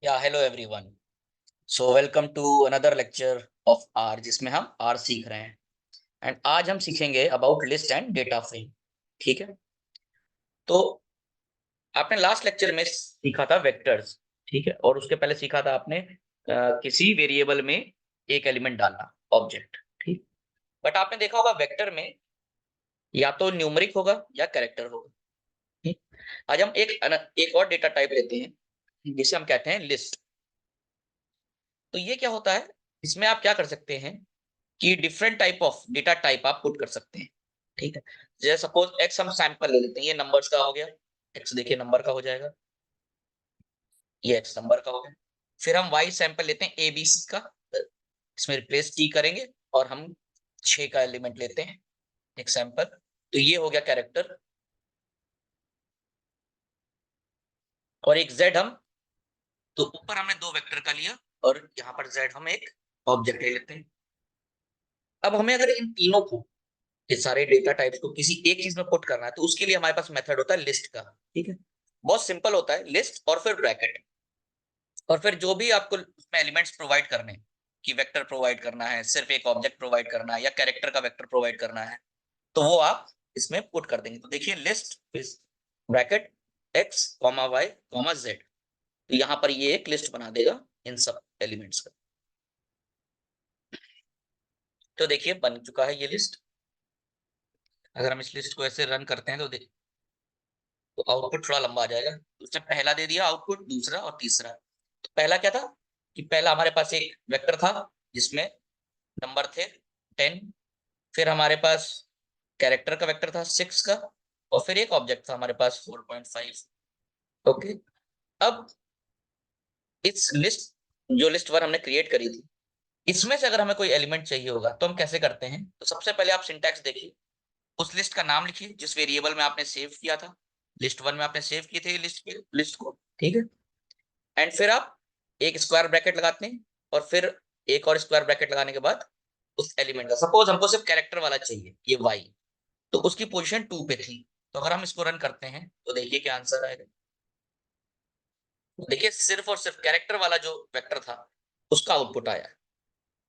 या hello everyone. So welcome to another lecture of R जिसमें हम आर सीख रहे हैं। एंड आज हम सीखेंगे about list and data frame. ठीक है। तो आपने लास्ट लेक्चर में सीखा था वेक्टर्स। ठीक है। और उसके पहले सीखा था आपने किसी वेरिएबल में एक एलिमेंट डालना, ऑब्जेक्ट। ठीक। बट आपने देखा होगा वेक्टर में या तो न्यूमेरिक होगा या कैरेक्टर होगा। ठीक। आज हम एक और डेटा टाइप लेते हैं जिसे हम कहते हैं लिस्ट। तो ये क्या होता है, इसमें आप क्या कर सकते हैं कि different type of data type आप पुट कर सकते हैं। ठीक है। जैसे सपोज एक्स हम सैंपल ले लेते हैं, ये नंबर्स का हो गया। एक्स देखिए नंबर का हो जाएगा, ये एक्स नंबर का हो गया। फिर हम वाई सैंपल लेते हैं ए बी सी का, इसमें रिप्लेस टी करेंगे और हम 6 का एलिमेंट लेते हैं एक सैंपल। तो ये हो गया कैरेक्टर। और एक जेड हम, तो ऊपर हमने 2 वेक्टर का लिया और यहाँ पर जेड हम एक ऑब्जेक्ट ले लेते हैं। अब हमें अगर इन तीनों को, ये सारे डेटा टाइप्स को किसी एक चीज में पुट करना है तो उसके लिए हमारे पास मेथड होता है लिस्ट का। ठीक है। बहुत सिंपल होता है, लिस्ट और फिर ब्रैकेट। और फिर जो भी आपको उसमें एलिमेंट्स प्रोवाइड करने, कि वेक्टर प्रोवाइड करना है, सिर्फ एक ऑब्जेक्ट प्रोवाइड करना है या कैरेक्टर का वेक्टर प्रोवाइड करना है, तो वो आप इसमें पुट कर देंगे। तो देखिए list bracket x comma y comma z, तो यहाँ पर ये एक लिस्ट बना देगा इन सब एलिमेंट्स का। तो देखिए बन चुका है ये लिस्ट। अगर हम इस लिस्ट को ऐसे रन करते हैं तो तो आउटपुट थोड़ा लंबा आ जाएगा। उसने पहला दे दिया आउटपुट, दूसरा और तीसरा। तो पहला क्या था कि पहला हमारे पास एक वेक्टर था जिसमें नंबर थे 10। फिर हमारे पास कैरेक्टर का वेक्टर था 6 का। और फिर एक ऑब्जेक्ट था हमारे पास 4.5। ओके। अब इस लिस्ट, जो लिस्ट वन हमने क्रिएट करी थी, इसमें से अगर हमें कोई एलिमेंट चाहिए होगा तो हम कैसे करते हैं। तो सबसे पहले आप सिंटैक्स देखिए, उस लिस्ट का नाम लिखिए जिस वेरिएबल में आपने सेव किया था। लिस्ट वन में आपने सेव किए थे लिस्ट को। ठीक है। एंड फिर आप एक स्क्वायर ब्रैकेट लगाते हैं और फिर एक और स्क्वायर ब्रैकेट लगाने के बाद उस एलिमेंट का, सपोज हमको सिर्फ कैरेक्टर वाला चाहिए ये वाई, तो उसकी पोजीशन 2 पे थी। तो अगर हम इसको रन करते हैं तो देखिए क्या आंसर आएगा। तो देखिए सिर्फ और सिर्फ कैरेक्टर वाला जो वेक्टर था उसका आउटपुट आया।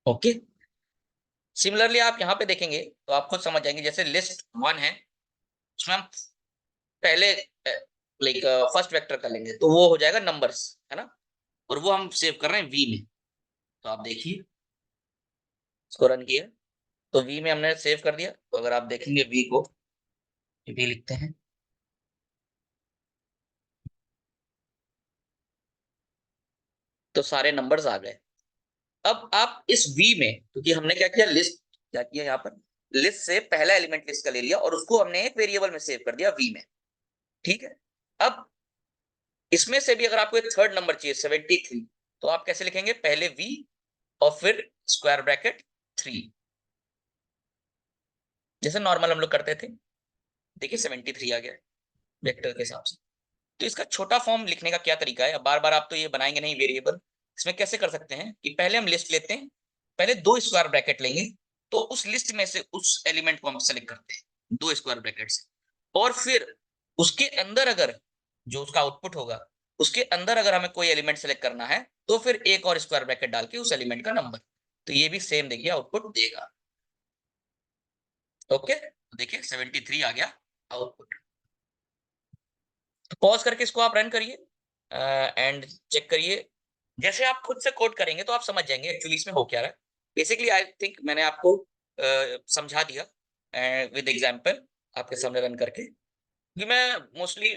ओके। सिमिलरली आप यहाँ पे देखेंगे तो आप खुद समझ जाएंगे, जैसे लिस्ट वन है उसमें हम पहले लाइक फर्स्ट वेक्टर कर लेंगे तो वो हो जाएगा नंबर्स, है ना। और वो हम सेव कर रहे हैं वी में। तो आप देखिए इसको रन किया तो वी में हमने सेव कर दिया। तो अगर आप देखेंगे वी को, वी लिखते हैं तो सारे नंबर्स आ गए। अब आप इस वी में, क्योंकि हमने क्या किया, लिस्ट क्या किया यहाँ पर, लिस्ट से पहला एलिमेंट लिस्ट का ले लिया और उसको हमने एक वेरिएबल में सेव कर दिया वी में। ठीक है। अब इसमें से भी अगर आपको एक थर्ड नंबर चाहिए 73, तो आप कैसे लिखेंगे, पहले वी और फिर स्क्वायर ब्रैकेट 3, जैसे नॉर्मल हम लोग करते थे। देखिए 73 आ गया वेक्टर के हिसाब से। तो इसका छोटा फॉर्म लिखने का क्या तरीका है, बार बार आप तो ये बनाएंगे नहीं वेरिएबल। इसमें कैसे कर सकते हैं कि पहले हम लिस्ट लेते हैं, पहले 2 स्क्वायर ब्रैकेट लेंगे, तो उस लिस्ट में से उस एलिमेंट को हम सेलेक्ट करते हैं 2 स्क्वायर ब्रैकेट से। और फिर उसके अंदर अगर जो उसका आउटपुट होगा, उसके अंदर अगर हमें कोई एलिमेंट सेलेक्ट करना है तो फिर एक और स्क्वायर ब्रैकेट डाल के उस एलिमेंट का नंबर। तो ये भी सेम देखिए आउटपुट देगा। ओके। देखिए 73 आ गया आउटपुट। तो पॉज करके इसको आप रन करिए एंड चेक करिए। जैसे आप खुद से कोड करेंगे तो आप समझ जाएंगे एक्चुअली इसमें हो क्या रहा है। बेसिकली आई थिंक मैंने आपको समझा दिया विद एग्जांपल आपके सामने रन करके, क्योंकि मैं मोस्टली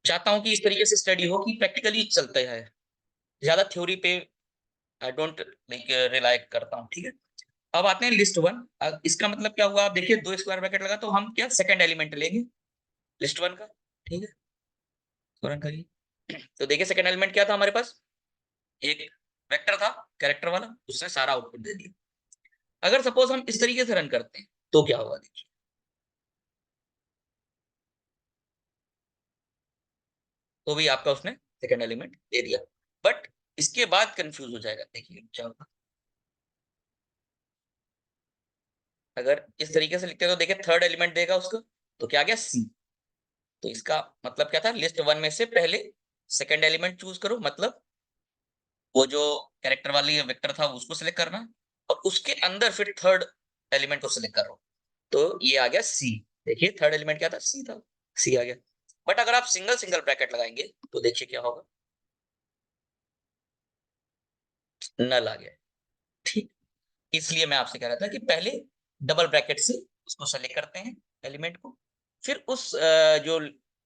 चाहता हूँ कि इस तरीके से स्टडी हो कि प्रैक्टिकली चलता है, ज्यादा थ्योरी पे आई डोंट लाइक रिलाई करता हूँ। ठीक है। अब आते हैं लिस्ट वन। इसका मतलब क्या हुआ, आप देखिए 2 स्क्वायर ब्रैकेट लगा तो हम क्या सेकंड एलिमेंट लेंगे लिस्ट वन का। ठीक है। तो रन करिए। तो देखिए सेकंड एलिमेंट क्या था हमारे पास, एक वेक्टर था कैरेक्टर वाला, उसने सारा आउटपुट दे दिया। अगर सपोज हम इस तरीके से रन करते हैं तो क्या होगा देखिए। तो भी आपका उसने सेकंड एलिमेंट दे दिया। बट इसके बाद कंफ्यूज हो जाएगा, देखिए क्या होगा। अगर इस तरीके से लिखते हैं तो देखिए थर्ड एलिमेंट देगा उसको, तो क्या आ गया सी। तो इसका मतलब क्या था, लिस्ट वन में से पहले सेकंड एलिमेंट चूज करो, मतलब वो जो कैरेक्टर वाली वेक्टर था उसको सिलेक्ट करना, और उसके अंदर फिर थर्ड एलिमेंट को सिलेक्ट करो। तो ये आ गया सी। देखिए थर्ड एलिमेंट क्या था, सी था, सी आ गया। बट अगर आप सिंगल सिंगल ब्रैकेट लगाएंगे तो देखिए क्या होगा, नल आ गया। ठीक, इसलिए मैं आपसे कह रहा था कि पहले डबल ब्रैकेट से उसको सेलेक्ट करते हैं एलिमेंट को, फिर उस जो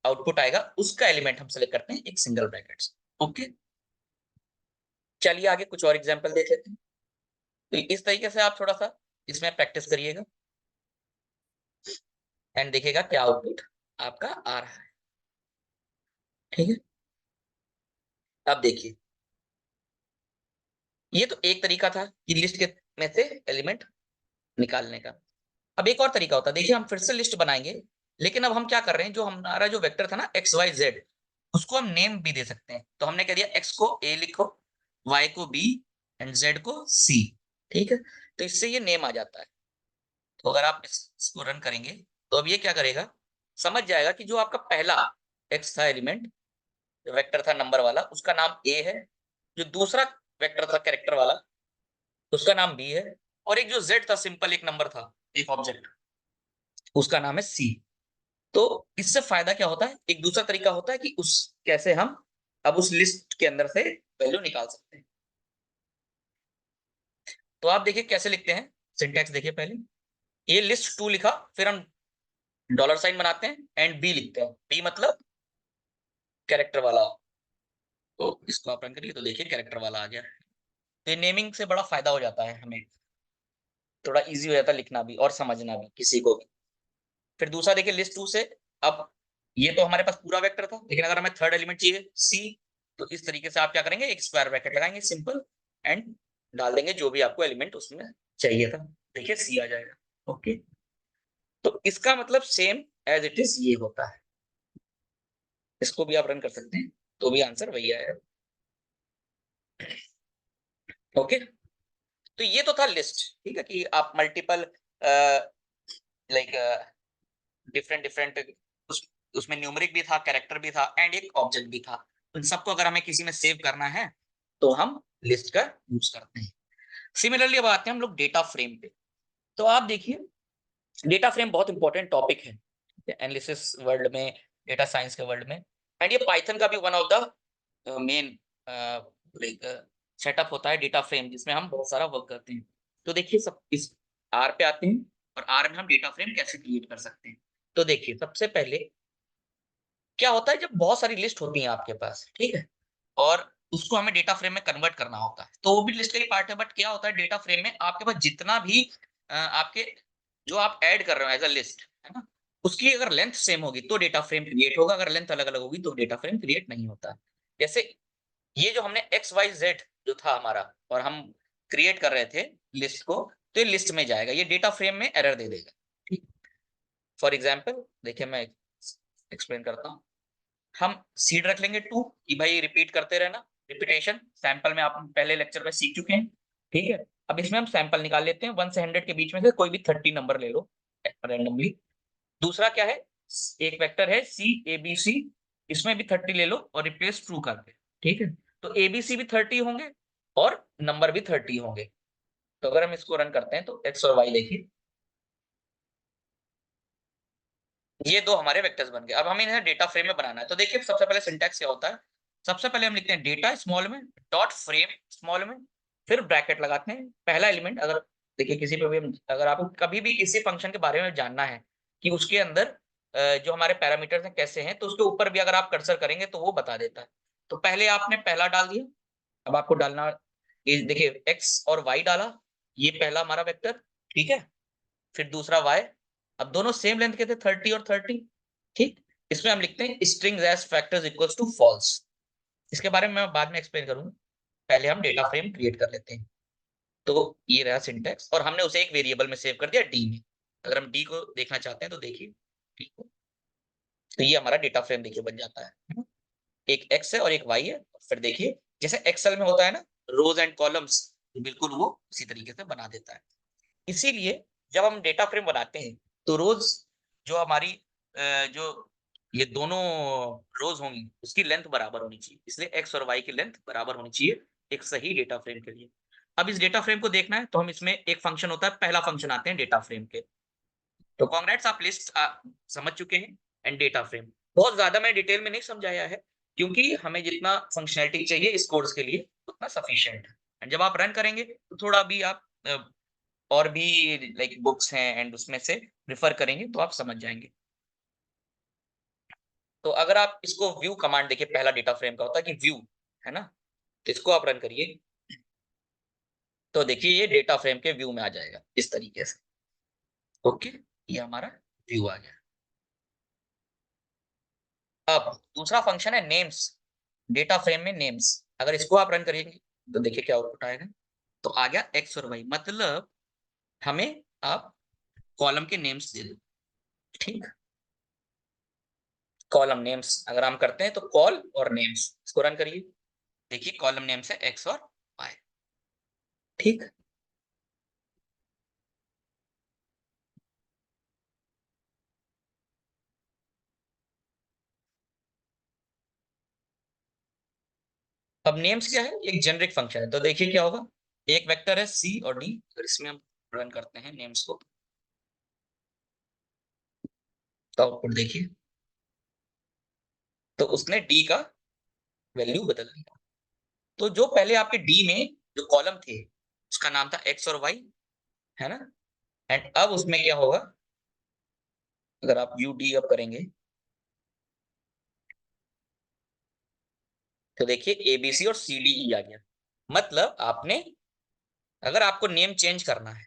आउटपुट आएगा उसका एलिमेंट हम सेलेक्ट करते हैं एक सिंगल ब्रैकेट से। ओके, चलिए आगे कुछ और एग्जांपल देख लेते हैं। तो इस तरीके से आप थोड़ा सा इसमें प्रैक्टिस करिएगा एंड देखिएगा क्या आउटपुट आपका आ रहा है। ठीक है, अब देखिए ये तो एक तरीका था कि लिस्ट के में से एलिमेंट निकालने का। अब एक और तरीका होता है, देखिए हम फिर से लिस्ट बनाएंगे, लेकिन अब हम क्या कर रहे हैं, जो हमारा जो वेक्टर था ना एक्स वाई जेड, उसको हम नेम भी दे सकते हैं। तो हमने कह दिया एक्स को ए लिखो, वाई को बी एंड जेड को सी। ठीक है, तो इससे ये नेम आ जाता है। तो अगर आप इसको रन करेंगे तो अब ये क्या करेगा, समझ जाएगा कि जो आपका पहला एक्स था एलिमेंट, जो वेक्टर था नंबर वाला, उसका नाम ए है। जो दूसरा वेक्टर था कैरेक्टर वाला, उसका नाम बी है। और एक जो जेड था, सिंपल एक नंबर था, एक ऑब्जेक्ट, उसका नाम है सी। तो इससे फायदा क्या होता है, एक दूसरा तरीका होता है कि उस कैसे हम अब उस लिस्ट के अंदर से वैल्यू निकाल सकते हैं। तो आप देखिए कैसे लिखते हैं, सिंटैक्स देखिए पहले। ये लिस्ट टू लिखा, फिर हम डॉलर साइन बनाते हैं एंड बी लिखते हैं। बी मतलब कैरेक्टर वाला। तो इसको आप रन करिए तो देखिए कैरेक्टर वाला आ गया। तो नेमिंग से बड़ा फायदा हो जाता है, हमें थोड़ा इजी हो जाता है लिखना भी और समझना भी किसी को भी। फिर दूसरा देखिए लिस्ट टू से, अब ये तो हमारे पास पूरा वेक्टर था, लेकिन अगर हमें थर्ड एलिमेंट चाहिए सी, तो इस तरीके से आप क्या करेंगे, एक स्क्वायर ब्रैकेट लगाएंगे सिंपल, एंड डाल देंगे जो भी आपको एलिमेंट उसमें चाहिए था। देखिए सी आ जाएगा। ओके, तो इसका मतलब सेम एज इट इज ये होता है। इसको भी आप रन कर सकते हैं तो भी आंसर वही आएगा। ओके, तो ये तो था लिस्ट। ठीक है, कि आप मल्टीपल लाइक डिफरेंट डिफरेंट उस उसमें न्यूमेरिक भी था, कैरेक्टर भी था एंड एक ऑब्जेक्ट भी था। उन सबको अगर हमें किसी में सेव करना है तो हम लिस्ट का यूज करते हैं। सिमिलरली अब आते हैं हम लोग डेटा फ्रेम पे। तो आप देखिए डेटा फ्रेम बहुत इंपॉर्टेंट टॉपिक है एनालिसिस वर्ल्ड में, डेटा साइंस के वर्ल्ड में। एंड ये पाइथन का भी one of the main like setup होता है डेटा फ्रेम, जिसमें हम बहुत सारा वर्क करते हैं। तो देखिए सब इस आर पे आते हैं, और आर में हम डेटा फ्रेम कैसे क्रिएट कर सकते हैं। तो देखिए सबसे पहले क्या होता है, जब बहुत सारी लिस्ट होती है आपके पास, ठीक है, और उसको हमें डेटा फ्रेम में कन्वर्ट करना होता है, तो वो भी लिस्ट का ही पार्ट है। बट क्या होता है डेटा फ्रेम में आपके पास जितना भी आपके जो आप ऐड कर रहे हो एज अ लिस्ट, है ना, उसकी अगर लेंथ सेम होगी तो डेटा फ्रेम क्रिएट होगा, अगर लेंथ अलग अलग होगी तो डेटा फ्रेम क्रिएट नहीं होता। जैसे ये जो हमने एक्स वाई जेड जो था हमारा, और हम क्रिएट कर रहे थे लिस्ट को, तो ये लिस्ट में जाएगा, ये डेटा फ्रेम में एरर दे देगा। ठीक, फॉर एग्जाम्पल देखिए मैं एक्सप्लेन करता हूँ। हम सीड रख लेंगे टू, कि भाई रिपीट करते रहना, रिपीटेशन सैंपल में आप पहले लेक्चर में सीख चुके हैं। ठीक है, अब इसमें हम सैंपल निकाल लेते हैं, 1 से 100 के बीच में से कोई भी 30 नंबर ले लो रैंडमली। दूसरा क्या है, एक वेक्टर है सी ए बी सी, इसमें भी 30 ले लो और रिप्लेस ट्रू कर दे। ठीक है, तो ए बी सी भी 30 होंगे और नंबर भी 30 होंगे। तो अगर हम इसको रन करते हैं तो एक्स और वाई देखिए, ये दो हमारे वेक्टर्स बन गए। अब हमें इन्हें डेटा फ्रेम में बनाना है। तो देखिए सबसे पहले सिंटैक्स क्या होता है, सबसे पहले हम लिखते हैं डेटा स्मॉल में, डॉट फ्रेम स्मॉल में, फिर ब्रैकेट लगाते हैं पहला एलिमेंट। अगर देखिए किसी पे भी अगर आपको कभी भी किसी फंक्शन के बारे में जानना है कि उसके अंदर जो हमारे पैरामीटर्स हैं कैसे हैं, तो उसके ऊपर भी अगर आप कर्सर करेंगे तो वो बता देता है। तो पहले आपने पहला डाल दिया, अब आपको डालना ये देखिए एक्स और वाई डाला, ये पहला हमारा वेक्टर। ठीक है, फिर दूसरा वाई, अब दोनों सेम लेंथ के थे 30 और 30। ठीक, इसमें हम लिखते हैं strings as factors equals to false. इसके बारे में मैं बाद में एक्सप्लेन करूंगा, पहले हम डेटा फ्रेम क्रिएट कर लेते हैं। तो ये रहा सिंटैक्स, और हमने उसे एक वेरिएबल में सेव कर दिया डी में। अगर हम डी को देखना चाहते हैं तो देखिए, ठीक है, तो ये हमारा डेटा फ्रेम देखिए बन जाता है। एक एक्स है और एक वाई है। फिर देखिए जैसे एक्सेल में होता है ना, रोज एंड कॉलम्स, बिल्कुल वो उसी तरीके से बना देता है। इसीलिए जब हम डेटा फ्रेम बनाते हैं तो रोज जो हमारी जो ये दोनों रोज होंगी उसकी लेंथ बराबर होनी चाहिए, इसलिए एक्स और वाई की लेंथ बराबर होनी चाहिए एक सही डेटा फ्रेम के लिए। अब इस डेटा फ्रेम को देखना है तो हम इसमें एक फंक्शन होता है, पहला फंक्शन आते हैं डेटा फ्रेम के। तो कांग्रेट्स, आप लिस्ट समझ चुके हैं एंड डेटा फ्रेम। बहुत ज्यादा मैं डिटेल में नहीं समझाया है क्योंकि हमें जितना फंक्शनैलिटी चाहिए इस कोर्स के लिए उतना सफिशिएंट है। एंड जब आप रन करेंगे तो थोड़ा भी आप और भी लाइक बुक्स हैं एंड उसमें से रेफर करेंगे तो आप समझ जाएंगे। तो अगर आप इसको व्यू कमांड देखिए, पहला डेटा फ्रेम का होता है कि व्यू, है ना? तो इसको आप रन करिए तो देखिए ये डेटा फ्रेम के व्यू में आ जाएगा इस तरीके से। ओके, ये हमारा व्यू आ गया। अब दूसरा फंक्शन है नेम्स, डेटा फ्रेम में नेम्स। अगर इसको आप रन करेंगे तो देखिए क्या आउटपुट आएगा। तो आ गया एक्स और वाई, मतलब हमें आप कॉलम के नेम्स दे दो। ठीक, कॉलम नेम्स अगर हम करते हैं तो कॉल और नेम्स, इसको रन करिए। देखिए कॉलम नेम्स है एक्स और वाई। ठीक, अब नेम्स क्या है, एक जेनरिक फंक्शन है। तो देखिए क्या होगा, एक वेक्टर है सी और डी, अगर इसमें हम रन करते हैं नेम्स को तो आउटपुट देखिए, तो उसने डी का वैल्यू बदल दिया। तो जो पहले आपके डी में जो कॉलम थे उसका नाम था एक्स और वाई, है ना? एंड अब उसमें क्या होगा, अगर आप यू डी अब करेंगे तो देखिए ए बी सी और सी डी ई आ गया। मतलब आपने, अगर आपको नेम चेंज करना है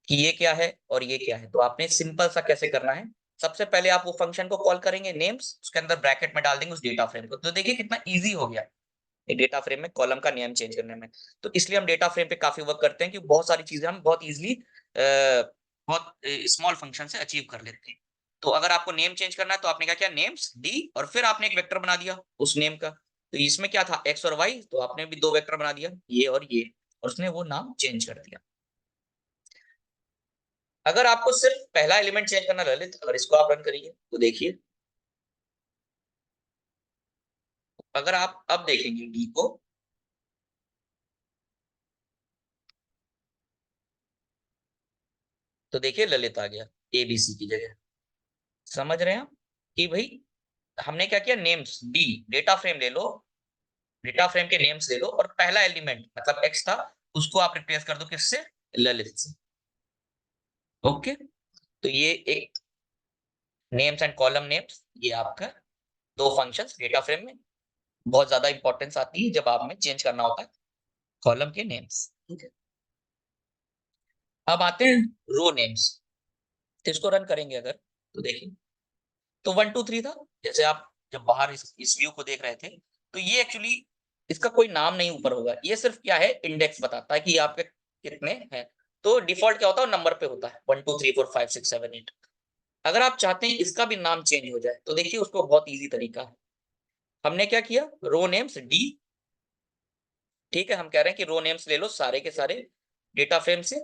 कि ये क्या है और ये क्या है, तो आपने सिंपल सा कैसे करना है, सबसे पहले आप वो फंक्शन को कॉल करेंगे नेम्स, उसके अंदर ब्रैकेट में डाल देंगे उस डेटा फ्रेम को। तो देखिए कितना इजी हो गया ये डेटा फ्रेम में कॉलम का नेम चेंज करने में। तो इसलिए हम डेटा फ्रेम पे काफी वर्क करते हैं कि बहुत सारी चीजें हम बहुत इजीली बहुत स्मॉल फंक्शन से अचीव कर लेते हैं। तो अगर आपको नेम चेंज करना है तो आपने क्या किया, नेम्स डी और फिर आपने एक वेक्टर बना दिया उस नेम का। तो इसमें क्या था एक्स और वाई, तो आपने भी दो वेक्टर बना दिया ये और ये, और उसने वो नाम चेंज कर दिया। अगर आपको सिर्फ पहला एलिमेंट चेंज करना ललित, अगर इसको आप रन करिए तो देखिए, अगर आप अब देखेंगे डी को तो देखिए ललित आ गया एबीसी की जगह। समझ रहे हैं आप कि भाई हमने क्या किया, नेम्स डी, डेटा फ्रेम ले लो, डेटा फ्रेम के नेम्स ले लो और पहला एलिमेंट मतलब एक्स था उसको आप रिप्लेस कर दो किससे, ललित से। ओके, तो ये एक नेम्स एंड कॉलम नेम्स, ये आपका दो फंक्शंस डेटा फ्रेम में बहुत ज्यादा इंपॉर्टेंस आती है जब आप में चेंज करना होता है कॉलम के नेम्स। ठीक है, अब आते हैं रो नेम्स। तो इसको रन करेंगे अगर तो देखिए, तो 1 2 3 था। जैसे आप जब बाहर इस व्यू को देख रहे थे तो ये एक्चुअली इसका कोई नाम नहीं ऊपर होगा, ये सिर्फ क्या है, इंडेक्स बताता है कि आपके कितने हैं। तो डिफॉल्ट क्या होता है, नंबर पे होता है 1 2 3 4 5 6 7 8। अगर आप चाहते हैं इसका भी नाम चेंज हो जाए तो देखिए उसको बहुत ईजी तरीका है। हमने क्या किया, रो नेम्स डी, ठीक है, हम कह रहे हैं कि रो नेम्स ले लो सारे के सारे डेटा फ्रेम से,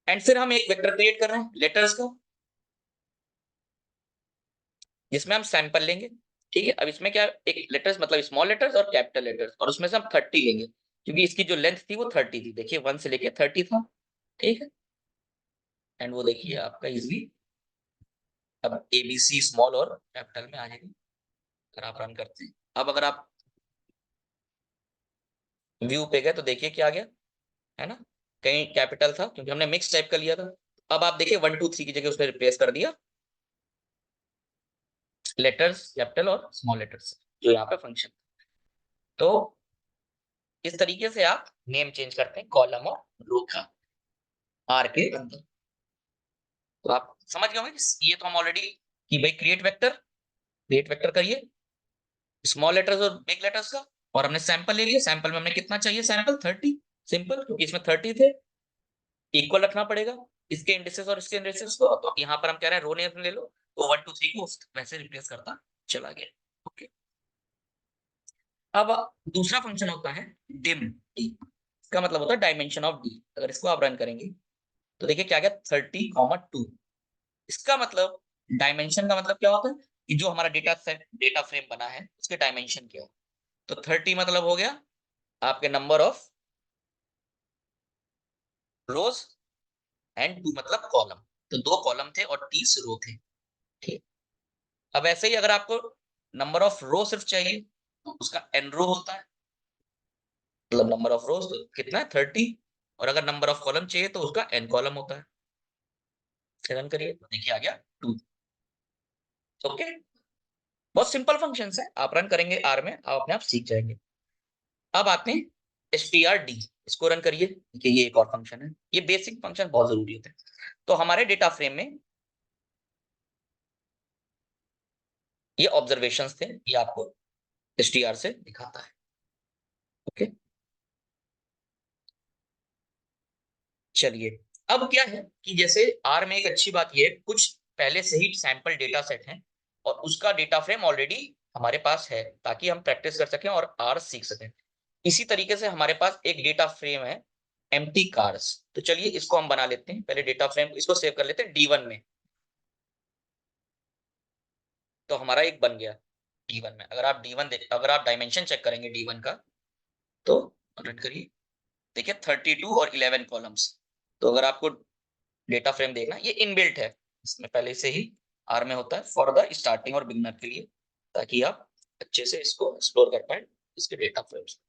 एंड फिर हम एक वेक्टर क्रिएट कर रहे हैं लेटर्स का जिसमें हम सैंपल लेंगे। ठीक है, अब इसमें क्या एक लेटर्स मतलब स्मॉल लेटर्स और कैपिटल लेटर्स, और उसमें से हम 30 लेंगे क्योंकि इसकी जो लेंथ थी वो 30 थी। देखिए 1 से लेके 30 था। ठीक है, एंड वो देखिए आपका इजीली अब एबीसी स्मॉल और कैपिटल में आ जाएगी अगर आप रन करते हैं। अब अगर आप व्यू पे गए तो देखिए क्या आ गया, है ना? कहीं कैपिटल था क्योंकि हमने मिक्स टाइप का लिया था। अब आप देखिए 1 2 3 की जगह उसने रिप्लेस कर दिया लेटर्स कैपिटल और स्मॉल लेटर्स, जो यहाँ पे फंक्शन। तो इस तरीके से आप नेम चेंज करते हैं कॉलम और रो का आर के अंदर। तो आप समझ गए होंगे कि ये तो हम ऑलरेडी कि भाई क्रिएट वेक्टर करिए स्मॉल लेटर्स और बिग लेटर्स का, और हमने सैंपल ले लिया, सैंपल में हमने कितना चाहिए, सैंपल 30, सिंपल क्योंकि इसमें 30 थे, इक्वल रखना पड़ेगा इसके इंडिसेस और इसके इंडिसेस को। तो यहाँ पर हम कह रहे हैं रो नेम ले लो, तो 1 2 3 को वैसे रिप्लेस करता चला गया। ओके, अब दूसरा फंक्शन होता है डिम डी, इसका मतलब होता है डायमेंशन ऑफ डी। अगर इसको आप रन करेंगे तो देखिए क्या गया 30 2, इसका मतलब डायमेंशन का मतलब क्या होता है कि जो हमारा डेटा फ्रेम बना है उसके डायमेंशन क्या है। तो 30 मतलब हो गया आपके नंबर ऑफ रोज एंड 2 मतलब कॉलम। तो 2 कॉलम थे और 30 रो थे। ठीक। अब ऐसे ही अगर आपको नंबर ऑफ रो सिर्फ चाहिए तो उसका एन रो होता है। मतलब नंबर ऑफ रोज तो कितना है 30, और अगर नंबर ऑफ कॉलम चाहिए तो उसका एन कॉलम होता है। रन करिए तो देखिए आ गया 2। ओके। बहुत सिंपल फंक्शंस है, आप रन करेंगे आर में आप अपने आप सीख जाएंगे। अब आते हैं str_d, इसको रन करिए। देखिए ये एक और फंक्शन है, ये बेसिक फंक्शन बहुत जरूरी होते हैं। तो हमारे डेटा फ्रेम में ये ऑब्जर्वेशंस थे, ये आपको str से दिखाता है। ओके। चलिए, अब क्या है कि जैसे आर में एक अच्छी बात ये है, कुछ पहले से ही सैंपल डेटा सेट है और उसका डेटा फ्रेम ऑलरेडी हमारे पास है ताकि हम प्रैक्टिस कर सकें और आर सीख सकें। इसी तरीके से हमारे पास एक डेटा फ्रेम है एम्प्टी कार्स। तो चलिए इसको हम बना लेते हैं, पहले डेटा फ्रेम इसको सेव कर लेते हैं D1 में। तो हमारा एक बन गया D1 में। अगर आप D1 देख, अगर आप डायमेंशन चेक करेंगे D1 का तो रन करिए, देखिए 32 और 11 कॉलम्स। तो अगर आपको डेटा फ्रेम देखना, ये इनबिल्ट है, इसमें पहले से ही आर में होता है फॉर द स्टार्टिंग और बिगनर के लिए, ताकि आप अच्छे से इसको एक्सप्लोर कर पाए इसके डेटा फ्रेम्स।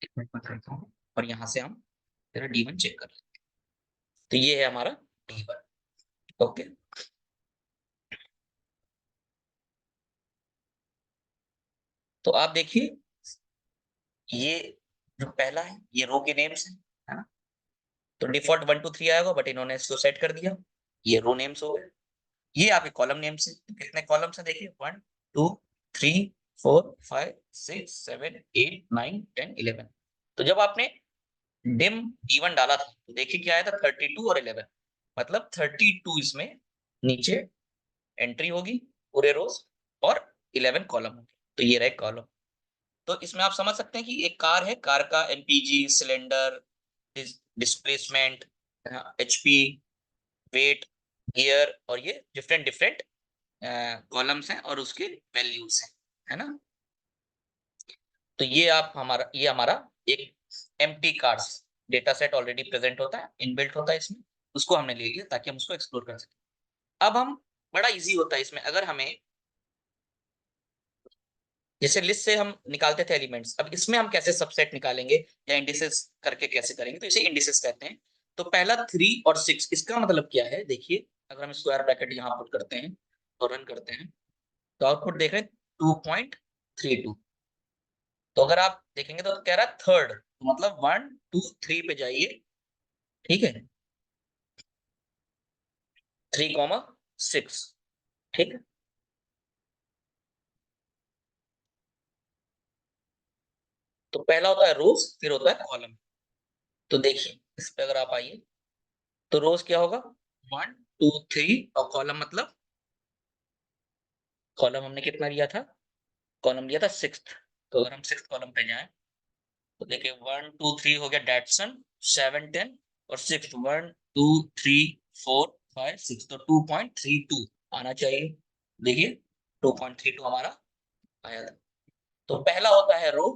एक मिनट में करता हूँ और यहाँ से हम तेरा D1 चेक कर लेते हैं। तो ये है हमारा D1। ओके। तो आप देखिए, ये जो पहला है ये रो के नेम्स है ना। तो डिफॉल्ट 1 2 3 आएगा, बट इन्होंने इसको सेट कर दिया, ये रो नेम्स हो गए। ये आपके कॉलम नेम्स है। तो कितने कॉलम्स हैं देखिए, 1 2 3 4 5 6 7 8 9 10 11। तो जब आपने डिम D1 डाला था तो देखिए क्या आया था, 32 और 11। मतलब 32 इसमें नीचे एंट्री होगी पूरे रोज, और 11 कॉलम होंगे। तो ये रहे कॉलम। तो इसमें आप समझ सकते हैं कि एक कार है, कार का MPG, cylinder, displacement, HP, weight, gear, और ये डिफरेंट डिफरेंट कॉलम्स हैं और उसके वैल्यूज हैं, है ना। तो ये हमारा एक empty cards data set already present होता है, इनबिल्ट होता है इसमें। उसको हमने ले लिया ताकि हम उसको एक्सप्लोर कर सकें। अब हम, बड़ा इजी होता है इसमें, अगर हमें जैसे लिस्ट से हम निकालते थे एलिमेंट्स, अब इसमें हम कैसे सबसेट निकालेंगे या इंडिसेस करके कैसे करेंगे, तो इसे इंडिसेस कहते हैं। तो पहला 3 और 6, इसका मतलब क्या है देखिए, अगर हम स्क्वायर ब्रैकेट यहाँ पुट करते हैं और रन करते हैं तो आउटपुट देख रहे हैं 2.32। तो अगर आप देखेंगे तो कह रहा है थर्ड, तो मतलब 1 2 3 पे जाइए। ठीक है, 3,6। ठीक है। तो पहला होता है रोज, फिर होता है कॉलम। तो देखिए इस पे अगर आप आइए तो रोज क्या होगा, 1 2 3, और कॉलम मतलब, कॉलम हमने कितना लिया था, कॉलम लिया था 6। तो अगर हम 6 कॉलम पे जाएं तो देखिए 1 2 3 हो गया डेटसन, 7 10, और 6 1 2 3 4 5 6, तो 2.32 आना चाहिए। देखिए 2.32 हमारा आया था। तो पहला होता है रो,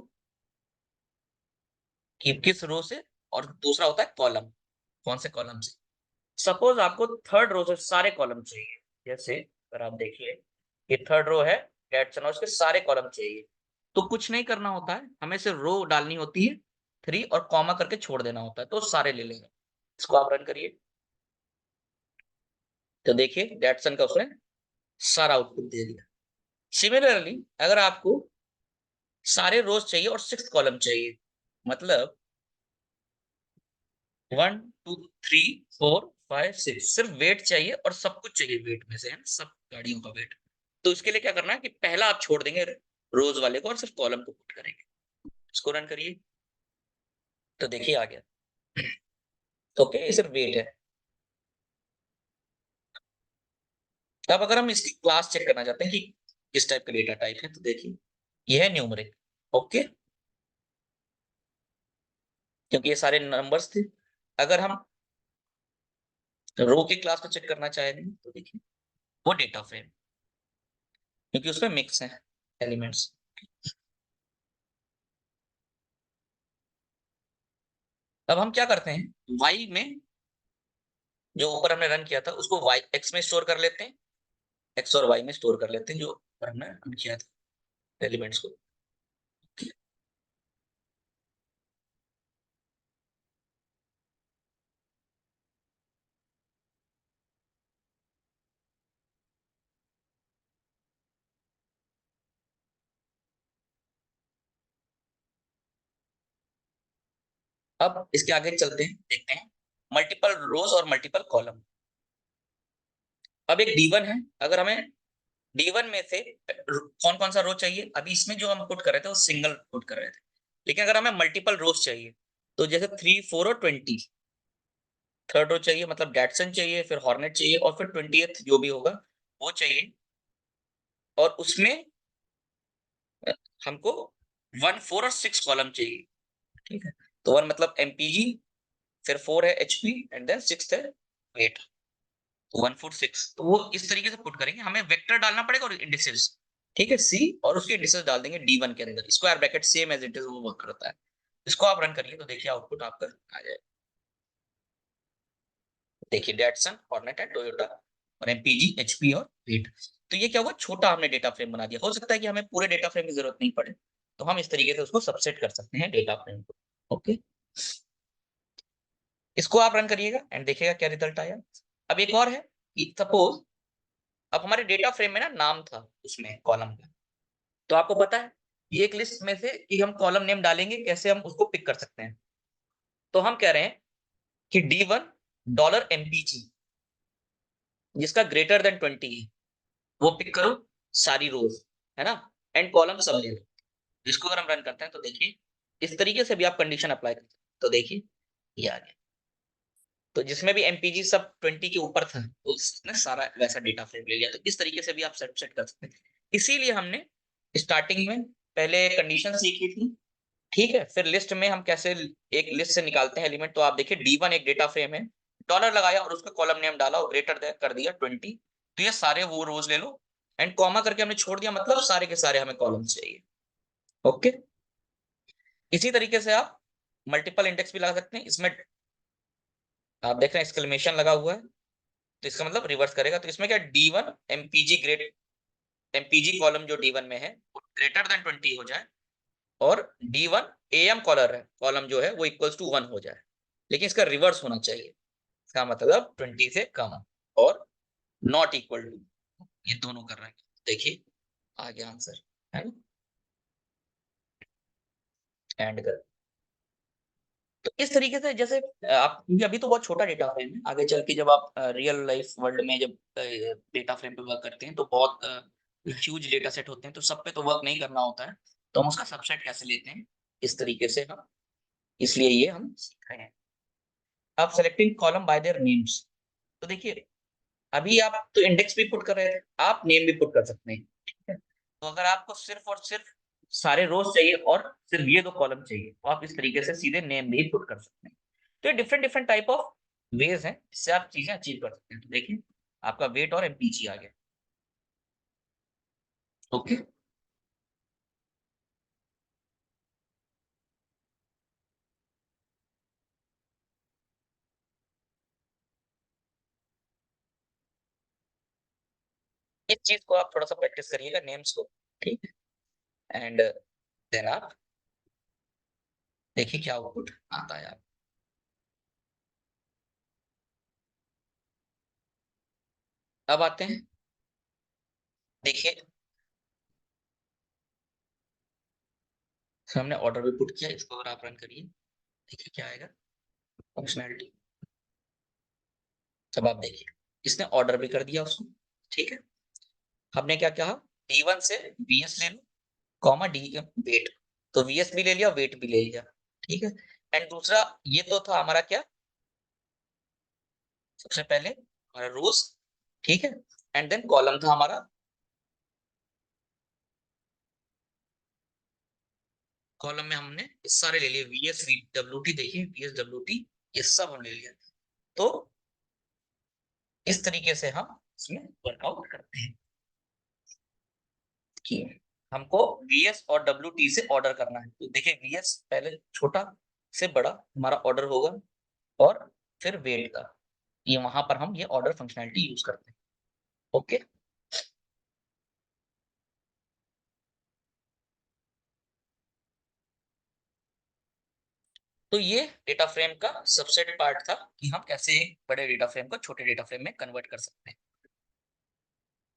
कि किस रो से, और दूसरा होता है कॉलम, कौन से कॉलम से। सपोज आपको थर्ड रो से सारे कॉलम चाहिए, जैसे अगर आप देखिए ये थर्ड रो है, डेट्स और उसके सारे कॉलम चाहिए, तो कुछ नहीं करना होता है, हमें सिर्फ रो डालनी होती है 3 और कॉमा करके छोड़ देना होता है, तो सारे ले लेंगे। इसको आप रन करिए तो देखिए डेटसन का उसने सारा आउटपुट दे दिया। सिमिलरली अगर आपको सारे रोज चाहिए और 6 कॉलम चाहिए, मतलब 1 2 3 4 5 6, सिर्फ वेट चाहिए और सब कुछ चाहिए वेट में से, है ना, सब गाड़ियों का वेट। तो इसके लिए क्या करना है कि पहला आप छोड़ देंगे रोज वाले को और सिर्फ कॉलम को पुट करेंगे। इसको रन करिए तो देखिए आ गया। ओके, ये सिर्फ वेट है। अब अगर हम इसकी क्लास चेक करना चाहते हैं कि किस टाइप का डेटा टाइप है, तो देखिए ये है न्यूमरिक। ओके, क्योंकि ये सारे नंबर्स थे। अगर हम रो की क्लास को चेक करना चाहेंगे तो देखिए वो डेटा फ्रेम, क्योंकि उसमें मिक्स है एलिमेंट्स। अब हम क्या करते हैं, y में जो ऊपर हमने रन किया था उसको y x में स्टोर कर लेते हैं, x और y में स्टोर कर लेते हैं जो ऊपर हमने रन किया था एलिमेंट्स को। अब इसके आगे चलते हैं, देखते हैं मल्टीपल रोज और मल्टीपल कॉलम। अब एक D1 है, अगर हमें D1 में से कौन कौन सा रो चाहिए, अभी इसमें जो हम पुट कर रहे थे वो सिंगल पुट कर रहे थे, लेकिन अगर हमें मल्टीपल रोज चाहिए तो जैसे 3, 4 और 20, थर्ड रो चाहिए मतलब डैटसन चाहिए, फिर हॉर्नेट चाहिए और फिर 20th जो भी होगा वो चाहिए। और उसमें हमको 1, 4 और 6 कॉलम चाहिए। ठीक है, तो 1 मतलब एमपीजी, फिर 4 है एचपी एंड देन 6 है वेट। 1, 4, 6 तो वो इस तरीके से पुट करेंगे, हमें वेक्टर डालना पड़ेगा और इंडिसेस। ठीक है, सी और उसके इंडिसेस डाल देंगे D1 के अंदर, square bracket same as it is वो वर्क करता है। इसको आप रन करिए तो देखिए आउटपुट आपका आ जाएगा। देखिए डैटसन, हॉर्नेट एंड टोयोटा और एमपीजी, एचपी और वेट। तो ये क्या हुआ, छोटा हमने डेटा फ्रेम बना दिया। हो सकता है कि हमें पूरे डेटा फ्रेम की जरूरत नहीं पड़े, तो हम इस तरीके से उसको सबसेट कर सकते हैं डेटा फ्रेम को। ओके, इसको आप रन करिएगा एंड देखिएगा क्या रिजल्ट आया। अब एक और है कि सपोज अब हमारे डेटा फ्रेम में ना नाम था उसमें कॉलम का, तो आपको पता है ये एक लिस्ट में से कि हम कॉलम नेम डालेंगे, कैसे हम उसको पिक कर सकते हैं। तो हम कह रहे हैं कि D1 डॉलर एमपीजी जिसका ग्रेटर देन 20 है वो पिक करो, सारी रोज, है ना, एंड कॉलम सब ले लो। इसको अगर हम रन करते हैं तो देखिए इस तरीके से भी आप कंडीशन अप्लाई करते हैं, तो देखिए ये आ गया। तो जिसमें भी एमपीजी सब 20 के ऊपर था तो उसने सारा वैसा डेटा फ्रेम ले लिया। तो इस तरीके से भी आप सेट कर सकते हैं। इसीलिए हमने स्टार्टिंग में पहले कंडीशन सीखी थी। ठीक है, फिर लिस्ट में हम कैसे एक लिस्ट से निकालते हैं एलिमेंट, तो आप देखिए D1 एक डेटा फ्रेम है, डॉलर लगाया और उसका कॉलम नेम डाला और ग्रेटर कर दिया 20, तो ये सारे वो रोज ले लो एंड कॉमा करके हमने छोड़ दिया, मतलब सारे के सारे हमें कॉलम्स चाहिए। ओके, इसी तरीके से आप मल्टीपल इंडेक्स भी लगा सकते हैं। इसमें आप देख रहे हैं एक्सक्लेमेशन लगा हुआ है, तो इसका मतलब रिवर्स करेगा। तो इसमें क्या D1 MPG great, MPG column जो D1 में है वो ग्रेटर देन 20 हो जाए, और D1 एएम कॉलर है, कॉलम जो है वो इक्वल्स टू 1 हो जाए, लेकिन इसका रिवर्स होना चाहिए। इसका मतलब 20 से कम और नॉट इक्वल टू, ये दोनों कर रहे हैं। देखिए आ गया आंसर, है ना, एंड कर। तो इस तरीके से जैसे आप, क्योंकि अभी तो बहुत छोटा डेटा फ्रेम है, आगे चल के जब आप रियल लाइफ वर्ल्ड में जब डेटा फ्रेम पे वर्क करते हैं तो बहुत ह्यूज डेटा सेट होते हैं, तो सब पे तो वर्क नहीं करना होता है, तो हम उसका सबसेट कैसे लेते हैं इस तरीके से हम, इसलिए ये हम सीख रहे हैं। आप selecting column by their names, तो देखिए अभी आप तो इंडेक्स भी पुट कर रहे थे, आप नेम भी पुट कर सकते हैं। ठीक है, तो अगर आपको सिर्फ और सिर्फ सारे रोज चाहिए और सिर्फ ये दो कॉलम चाहिए, तो आप इस तरीके से सीधे नेम भी पुट कर सकते हैं। तो ये different different type of ways हैं जिससे आप चीजें अचीव कर सकते हैं। तो देखिए आपका वेट और एमपीजी आ गया। ओके, इस चीज को आप थोड़ा सा प्रैक्टिस करिएगा नेम्स को। ठीक है, एंड देन आप देखिए क्या आउटपुट आता है। आप अब आते हैं, देखिए हमने ऑर्डर भी पुट किया, इसको अगर आप रन करिए देखिए क्या आएगा फंक्शनैलिटी। अब आप देखिए इसने ऑर्डर भी कर दिया उसको। ठीक है, हमने क्या कहा, D1 से VS ले लो, कॉमा डी वेट, तो VS भी ले लिया, वेट भी ले लिया। ठीक है, एंड दूसरा ये तो था हमारा क्या, सबसे पहले हमारा रोज। ठीक है, एंड देन कॉलम था हमारा, कॉलम में हमने ये सारे ले लिए, VS WT, देखिए VS WT ये सब हम ले लिया। तो इस तरीके से हम इसमें वर्कआउट करते हैं कि हमको VS और WT से ऑर्डर करना है। तो देखिए VS पहले छोटा से बड़ा हमारा ऑर्डर होगा, और फिर वेट का, ये वहां पर हम ये ऑर्डर फंक्शनैलिटी यूज करते हैं। ओके, तो ये डेटा फ्रेम का सबसेट पार्ट था कि हम कैसे एक बड़े डेटा फ्रेम को छोटे डेटा फ्रेम में कन्वर्ट कर सकते हैं।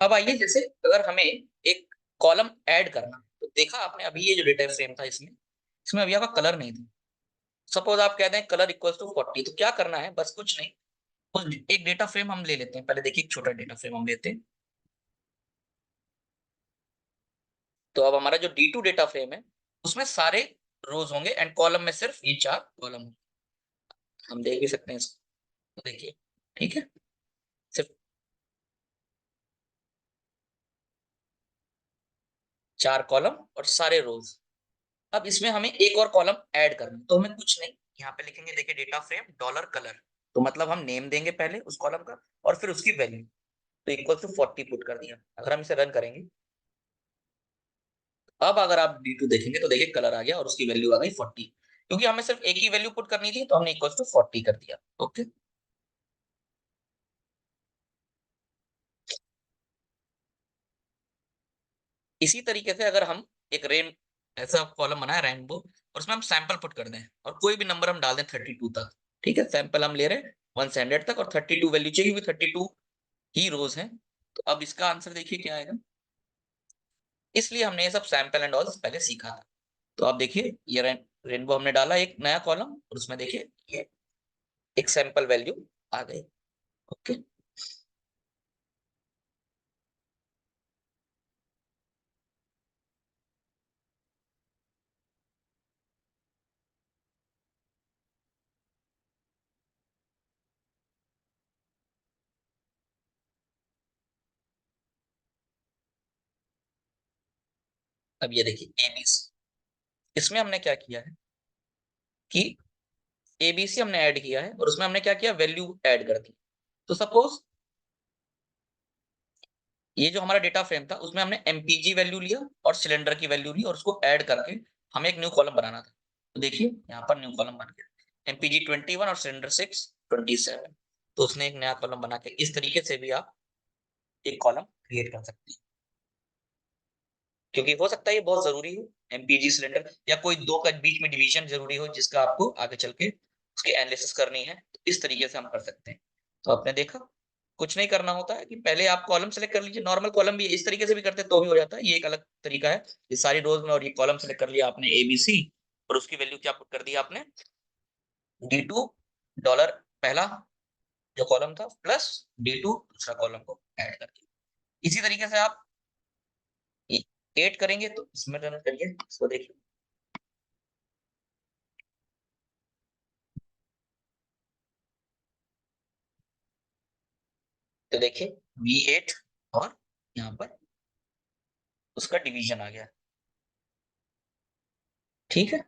अब आइए, जैसे अगर हमें एक कॉलम ऐड करना, तो देखा आपने अभी ये जो डेटा फ्रेम था इसमें इसमें अभी आपका कलर नहीं था। सपोज आप कहते हैं कलर इक्वल्स टू 40, तो क्या करना है, बस कुछ नहीं, एक डेटा फ्रेम हम ले लेते हैं। पहले देखिए एक छोटा डेटा फ्रेम हम लेते हैं। तो अब हमारा जो D2 डेटा फ्रेम है उसमें सारे रोज होंगे एंड कॉलम में सिर्फ ये 4 कॉलम होंगे। हम देख भी सकते हैं इसको, तो देखिए, ठीक है, सिर्फ 4 कॉलम और सारे रोज। अब इसमें हमें एक और कॉलम ऐड करना है, तो हमें कुछ नहीं, यहाँ पे लिखेंगे, देखिए डेटा फ्रेम डॉलर कलर, तो मतलब हम नेम देंगे पहले उस कॉलम का और फिर उसकी वैल्यू, तो इक्वल टू 40 पुट कर दिया। अगर हम इसे रन करेंगे, अब अगर आप D2 देखेंगे तो देखिए कलर आ गया और उसकी वैल्यू आ गई 40, क्योंकि हमें सिर्फ एक ही वैल्यू पुट करनी थी, तो हमने इक्वल टू 40 कर दिया। ओके, इसी तरीके से अगर हम एक ऐसा कॉलम बनाए रेनबो, और उसमें हम सैंपल पुट कर दें और कोई भी नंबर हम डाल दें 32 तक, ठीक है, सैंपल हम ले रहे हैं 1 से 100 तक और 32 वैल्यू चाहिए, क्योंकि 32 ही रोज हैं। तो अब इसका आंसर देखिए क्या आएगा, इसलिए हमने ये सब सैंपल एंड ऑल पहले सीखा था। तो आप देखिए ये रेनबो हमने डाला एक नया कॉलम, और उसमें देखिए ये एक सैंपल वैल्यू आ गई। ओके, अब ये देखिए एबीसी, इसमें हमने क्या किया है कि एबीसी हमने ऐड किया है और उसमें हमने क्या किया, वैल्यू ऐड कर दी। तो सपोज ये जो हमारा डेटा फ्रेम था उसमें हमने एमपीजी वैल्यू लिया और सिलेंडर की वैल्यू ली और उसको ऐड करके हमें एक न्यू कॉलम बनाना था। तो देखिए यहाँ पर न्यू कॉलम बन गया, एमपीजी 21 और सिलेंडर 6 27। तो उसने एक नया कॉलम बना के, इस तरीके से भी आप एक कॉलम क्रिएट कर सकते हैं, क्योंकि हो सकता है ये बहुत जरूरी हो, एमपीजी सिलेंडर, या कोई दो का बीच में डिवीजन जरूरी हो जिसका आपको आगे चल के उसकी एनालिसिस करनी है, तो इस तरीके से हम कर सकते हैं। तो आपने देखा, कुछ नहीं करना होता है कि पहले आप कॉलम सेलेक्ट कर लीजिए, नॉर्मल कॉलम भी इस तरीके से भी करते हैं तो भी हो जाता है, ये एक अलग तरीका है। ये सारी रोज में, और ये कॉलम सेलेक्ट कर लिया आपने एबीसी, और उसकी वैल्यू क्या पुट कर दी आपने, D2 डॉलर पहला जो कॉलम था प्लस D2 दूसरा कॉलम को ऐड करके, इसी तरीके से आप ऐड करेंगे। तो इसमें रन करिए इसको, देखिए, तो देखिए V8 और यहाँ पर उसका डिवीजन आ गया, ठीक है।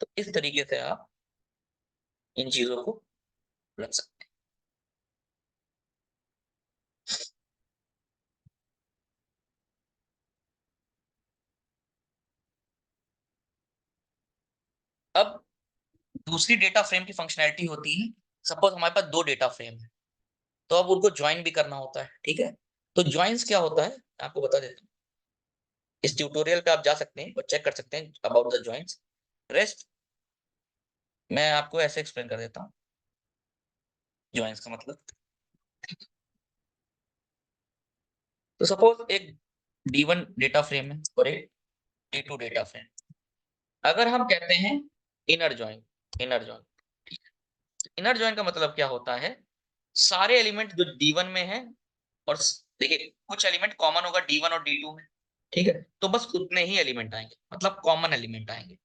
तो इस तरीके से आप इन चीजों को रख सकते हैं। अब दूसरी डेटा फ्रेम की फंक्शनैलिटी होती है, सपोज हमारे पास दो डेटा फ्रेम है, तो अब उनको ज्वाइन भी करना होता है, ठीक है। तो ज्वाइंस क्या होता है, आपको बता देता हूँ, इस ट्यूटोरियल पे आप जा सकते हैं और चेक कर सकते हैं अबाउट द ज्वाइंस। रेस्ट मैं आपको ऐसे एक्सप्लेन कर देता हूँ ज्वाइंस का मतलब। तो सपोज एक D1 डेटा फ्रेम है और एक D2 डेटा फ्रेम, अगर हम कहते हैं inner join, inner join, inner join का मतलब क्या होता है, सारे एलिमेंट जो D1 में है, और देखिए कुछ एलिमेंट कॉमन होगा D1 और D2 में, ठीक है, तो बस उतने ही एलिमेंट आएंगे, मतलब कॉमन एलिमेंट आएंगे,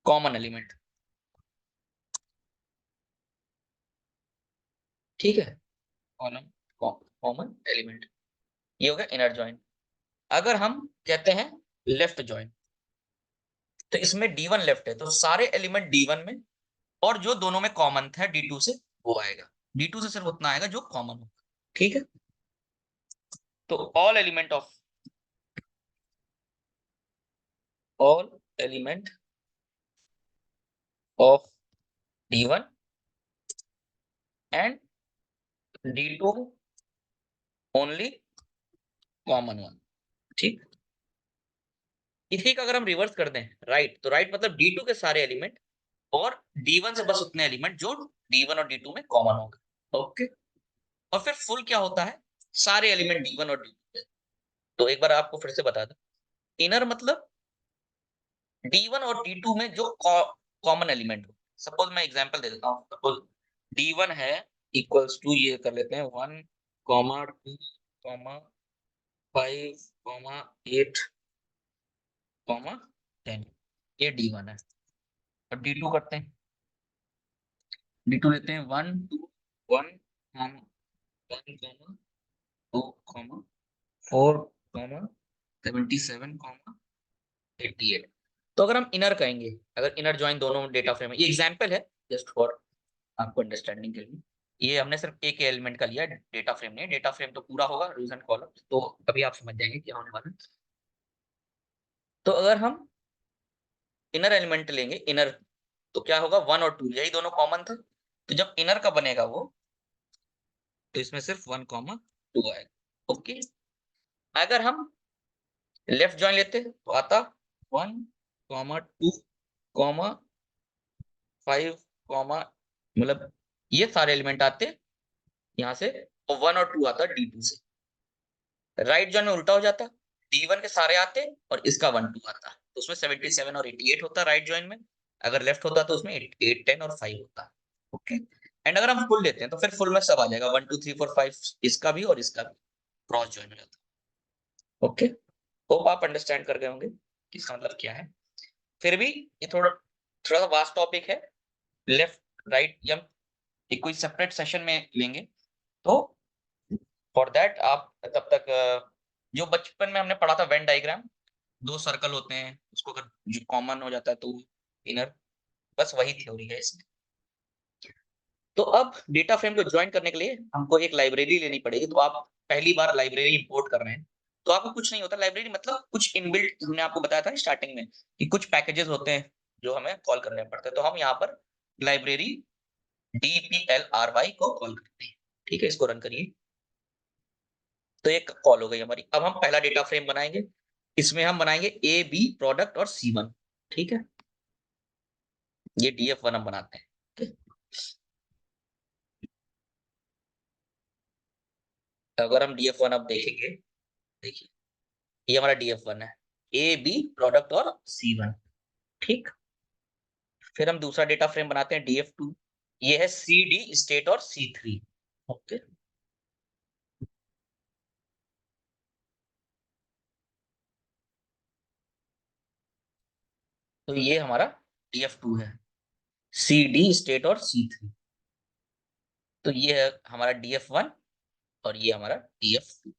कॉमन एलिमेंट, ठीक है, कॉलम, कॉमन एलिमेंट, ये हो गया इनर जॉइन। अगर हम कहते हैं लेफ्ट जॉइन, तो इसमें D1 लेफ्ट है तो सारे एलिमेंट D1 में, और जो दोनों में कॉमन था D2 से वो आएगा, D2 से सिर्फ उतना आएगा जो कॉमन होगा, ठीक है। तो all element of D1 and D2 only common one, ठीक। इसी का अगर हम रिवर्स कर दें राइट, तो राइट मतलब D2 के सारे एलिमेंट और D1 से बस उतने एलिमेंट जो D1 और D2 में कॉमन होगा, ओके। और फिर फुल क्या होता है, सारे एलिमेंट D1 और D2 में। तो एक बार आपको फिर से बता दूं, इनर मतलब D1 और D2 में जो कॉमन एलिमेंट हो। सपोज मैं एग्जांपल दे देता हूँ, सपोज D1 है इक्वल्स टू, ये कर लेते हैं 1, 2, 5, 8, 10, ये D1 है। अब D2 करते हैं, D2 लेते हैं 1, 2, 1, 1, 2, 4, 77, 88। तो अगर हम इनर कहेंगे, अगर इनर जॉइन दोनों डेटा फ्रेम है, ये एग्जांपल है जस्ट फॉर आपको अंडरस्टैंडिंग के लिए, ये हमने सिर्फ एक एलिमेंट का लिया, डेटा फ्रेम नहीं, डेटा फ्रेम तो पूरा होगा रोज एंड कॉलम, तो अभी आप समझ जाएंगे क्या होने वाला है। तो अगर हम इनर एलिमेंट लेंगे, इनर, तो क्या होगा 1 और 2 यही दोनों कॉमन था, तो जब इनर का बनेगा वो, तो इसमें सिर्फ 1, 2 आएगा, ओके। अगर हम लेफ्ट जॉइन लेते तो आता 1, 2, 5, मतलब ये सारे एलिमेंट आते यहाँ से, और 1 और 2 आता D2 से। राइट जॉइन में उल्टा हो जाता, D1 के सारे आते और इसका 1, 2 आता, तो उसमें 77 और 88 होता राइट जॉइन में। अगर लेफ्ट होता तो उसमें 8, 10 और 5 होता, ओके। एंड अगर हम फुल लेते हैं तो फिर फुल में सब आ जाएगा, 1, 2, 3, 4, 5, इसका भी और इसका भी क्रॉस जॉइन हो जाता, ओके। होप आप अंडरस्टैंड कर गए होंगे कि इसका मतलब क्या है। फिर भी ये थोड़ा थोड़ा सा वास्ट टॉपिक है, लेफ्ट राइट या एक कोई सेपरेट सेशन में लेंगे, तो फॉर दैट आप तब तक जो बचपन में हमने पढ़ा था वेन डायग्राम, 2 सर्कल होते हैं, उसको अगर जो कॉमन हो जाता है तो इनर, बस वही थ्योरी है इसमें। तो अब डेटा फ्रेम को जॉइन करने के लिए हमको एक लाइब्रेरी लेनी पड़ेगी, तो आप पहली बार लाइब्रेरी इंपोर्ट कर रहे हैं, तो आपको कुछ नहीं होता, लाइब्रेरी मतलब कुछ इनबिल्ट, हमने आपको बताया था स्टार्टिंग में कि कुछ पैकेजेस होते हैं जो हमें कॉल करने पड़ते हैं, तो हम यहाँ पर लाइब्रेरी DPLRY को कॉल करते हैं, ठीक है। इसको रन करिए, तो एक कॉल हो गई हमारी। अब हम पहला डेटा फ्रेम बनाएंगे, इसमें हम बनाएंगे ए बी प्रोडक्ट और C1, ठीक है। ये DF1 हम बनाते हैं, ठीक है? अगर हम DF1 अब देखेंगे, देखिए ये हमारा DF1 है, ए बी प्रोडक्ट और C1, ठीक। फिर हम दूसरा डेटा फ्रेम बनाते हैं DF2, ये है CD स्टेट और C3, ओके। तो ये हमारा DF2 है, CD स्टेट और C3। तो ये है हमारा DF1 और ये हमारा DF2।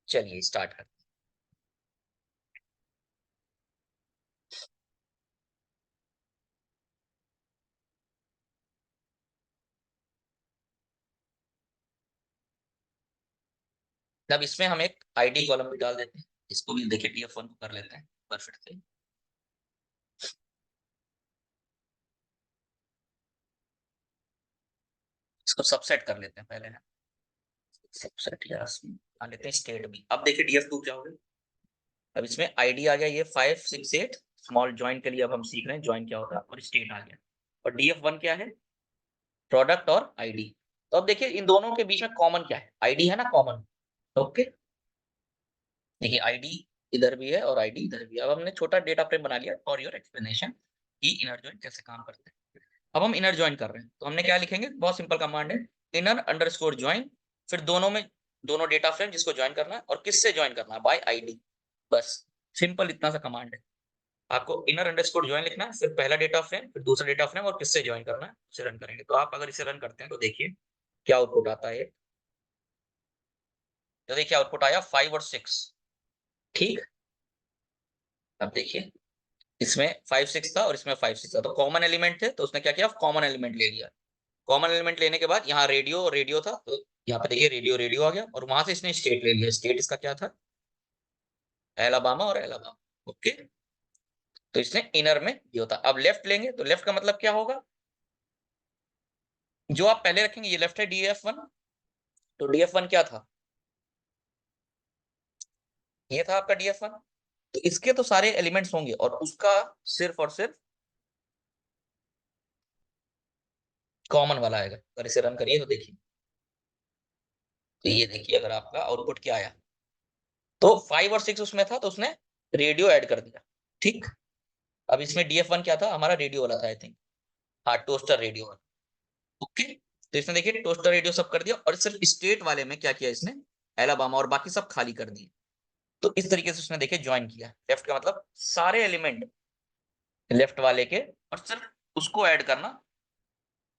चलिए स्टार्ट करते हैं। अब इसमें हम एक आईडी कॉलम भी डाल देते हैं, इसको भी देखिए DF1 को कर लेते हैं परफेक्ट से। इसको सबसेट कर लेते हैं पहले ना, सबसेट या मान लेते हैं स्टेट भी। अब देखिए DF2 क्या होगा, अब इसमें आईडी आ गया, ये 5, 6, 8 स्मॉल जॉइन के लिए अब हम सीख रहे हैं जॉइन क्या होता है, और स्टेट आ गया। और DF1 क्या है, प्रोडक्ट और आईडी। तो अब देखिए इन दोनों के बीच में कॉमन क्या है, आईडी है ना कॉमन, ओके। देखिए आईडी इधर भी है और आईडी इधर भी है। अब हमने छोटा डेटा फ्रेम बना लिया फॉर योर एक्सप्लेनेशन कि इनर जॉइन कैसे काम करते हैं। अब हम इनर जॉइन कर रहे हैं, तो हमने क्या लिखेंगे, बहुत सिंपल कमांड है, इनर अंडरस्कोर जॉइन, फिर दोनों में दोनों डेटा फ्रेम जिसको जॉइन करना है और किससे जॉइन करना है, बाय आईडी, बस सिंपल इतना सा कमांड है। आपको इनर अंडरस्कोर जॉइन लिखना है, फिर पहला डेटा फ्रेम, फिर दूसरा डेटा फ्रेम और किससे जॉइन करना है उसे रन करेंगे। तो आप अगर इसे रन करते हैं तो देखिए क्या आउटपुट आता है, तो देखिए आउटपुट आया 5 और 6। ठीक, अब देखिए इसमें 5 6 था और इसमें 5 6 था, तो कॉमन एलिमेंट थे, तो उसने क्या किया, कॉमन एलिमेंट ले लिया। कॉमन एलिमेंट लेने के बाद यहाँ रेडियो रेडियो था, तो यहाँ पे देखिए रेडियो रेडियो आ गया, और वहां से इसने स्टेट ले लिया। स्टेट इसका क्या था, एलाबामा और एलाबामा। ओके, तो इसने इनर में ये होता। अब लेफ्ट लेंगे, तो लेफ्ट का मतलब क्या होगा, जो आप पहले रखेंगे, ये लेफ्ट है DF1, तो DF1 क्या था, ये था आपका DF1, तो इसके तो सारे एलिमेंट्स होंगे और उसका सिर्फ और सिर्फ कॉमन वाला आएगा। अगर इसे रन करिए तो देखिए, तो ये देखिए अगर आपका आउटपुट क्या आया, तो 5 और 6 उसमें था, तो उसने रेडियो ऐड कर दिया। ठीक, अब इसमें DF1 क्या था, हमारा रेडियो वाला था आई थिंक, हाँ टोस्टर रेडियो वाला। ओके, तो इसने देखिए टोस्टर रेडियो सब कर दिया, और सिर्फ स्टेट वाले में क्या किया इसने, एलाबामा, और बाकी सब खाली कर दिए। तो इस तरीके से उसने देखिए ज्वाइन किया। लेफ्ट का मतलब सारे एलिमेंट लेफ्ट वाले के, और सिर्फ उसको ऐड करना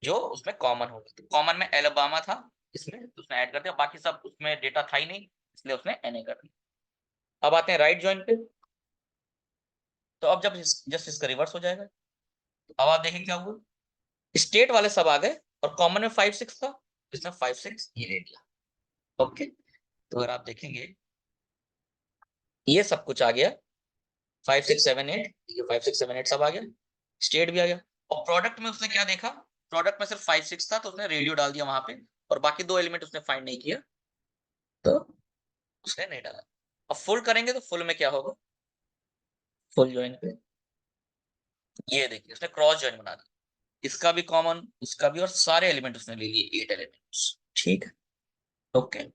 जो उसमें कॉमन होगा। तो कॉमन में एलाबामा था, इसमें तो उसने ऐड कर दिया, बाकी सब उसमें डेटा था ही नहीं, इसलिए उसने एनए कर दिया। अब आते हैं राइट जॉइन पे, तो अब जब जस्ट इसका रिवर्स हो जाएगा, तो अब आप देखें क्या हुआ, स्टेट वाले सब आ गए और कॉमन में 5 6 था, इसने 5 6 ये ले लिया। ओके, तो अगर आप देखेंगे ये सब कुछ आ गया, 5 6 7 8, ये 5 6 7 8 सब आ गया, स्टेट भी आ गया। और प्रोडक्ट में उसने क्या देखा, प्रोडक्ट में सिर्फ 5 6 था, तो उसने रेडियो डाल दिया वहां पे, और बाकी दो एलिमेंट उसने फाइंड नहीं किया, तो उसने नहीं डाला। अब फुल करेंगे तो फुल में क्या होगा, फुल ज्वाइन पे ये देखिए उसने क्रॉस ज्वाइन बना दिया, इसका भी कॉमन, इसका भी, और सारे एलिमेंट उसने ले लिए, 8 एलिमेंट्स। ठीक है, ओके।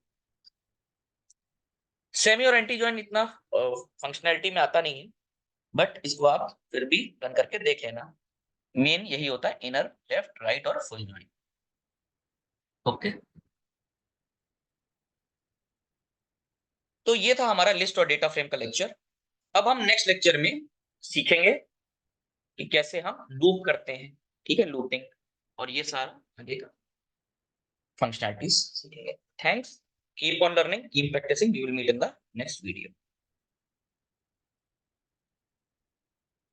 सेमी और एंटी ज्वाइन इतना फंक्शनैलिटी में आता नहीं है, बट इसको आप फिर भी रन करके देख लेना। मेन यही होता है, इनर, लेफ्ट, राइट और फुल ज्वाइन। ओके, तो ये था हमारा लिस्ट और डेटा फ्रेम का लेक्चर। अब हम नेक्स्ट लेक्चर में सीखेंगे कि कैसे हम लूप करते हैं। ठीक है, लूपिंग, और ये सारा आगे का functionalities सीखेंगे। Thanks. Keep on learning, keep practicing. We will meet in the next video.